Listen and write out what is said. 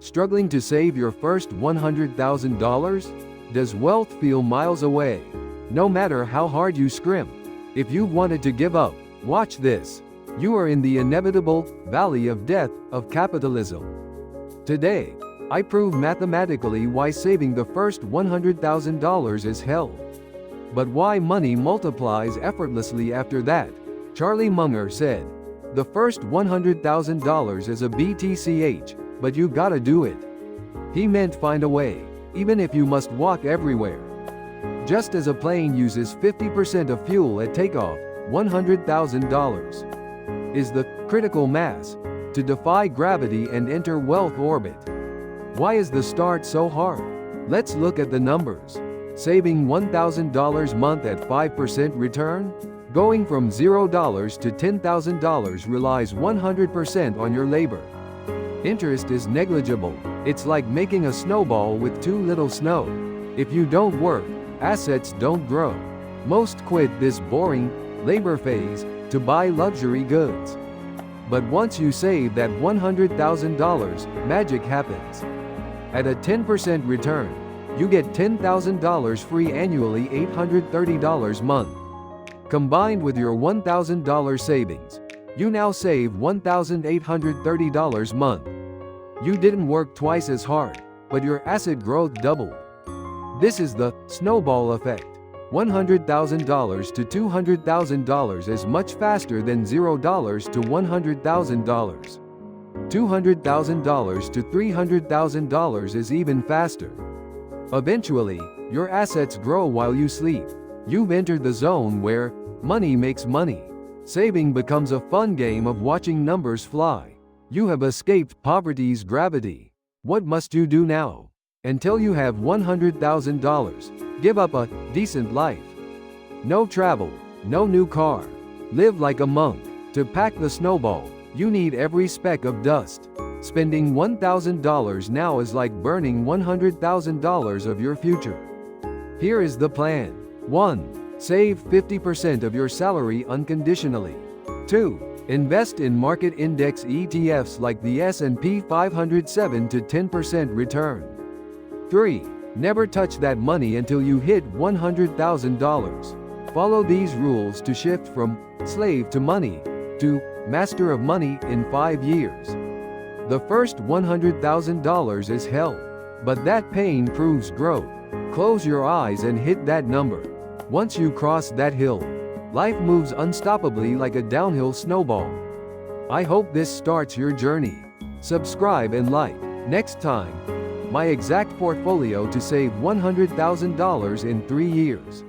Struggling to save your first $100,000? Does wealth feel miles away, no matter how hard you scrimp? If you've wanted to give up, watch this. You are in the inevitable valley of death of capitalism. Today, I prove mathematically why saving the first $100,000 is hell. But why money multiplies effortlessly after that. Charlie Munger said, "The first $100,000 is a BTCH, but you gotta do it." He meant find a way, even if you must walk everywhere. Just as a plane uses 50% of fuel at takeoff, $100,000 is the critical mass to defy gravity and enter wealth orbit. Why is the start so hard? Let's look at the numbers. Saving $1,000 a month at 5% return? Going from $0 to $10,000 relies 100% on your labor. Interest is negligible. It's like making a snowball with too little snow. If you don't work, assets don't grow. Most quit this boring labor phase to buy luxury goods. But once you save that $100,000, magic happens. At a 10% return, you get $10,000 free annually, $830 a month. Combined with your $1,000 savings, you now save $1,830 a month. You didn't work twice as hard, but your asset growth doubled. This is the snowball effect. $100,000 to $200,000 is much faster than $0 to $100,000. $200,000 to $300,000 is even faster. Eventually, your assets grow while you sleep. You've entered the zone where money makes money. Saving becomes a fun game of watching numbers fly. You have escaped poverty's gravity. What must you do now? Until you have $100,000, give up a decent life. No travel, no new car. Live like a monk. To pack the snowball, you need every speck of dust. Spending $1,000 now is like burning $100,000 of your future. Here is the plan. 1. Save 50% of your salary unconditionally. 2. Invest in market index ETFs like the S&P 500 7 to 10% return. 3. Never touch that money until you hit $100,000. Follow these rules to shift from slave to money to master of money in 5 years. The first $100,000 is hell, but that pain proves growth. Close your eyes and hit that number. Once you cross that hill, life moves unstoppably like a downhill snowball. I hope this starts your journey. Subscribe and like. Next time, my exact portfolio to save $100,000 in 3 years.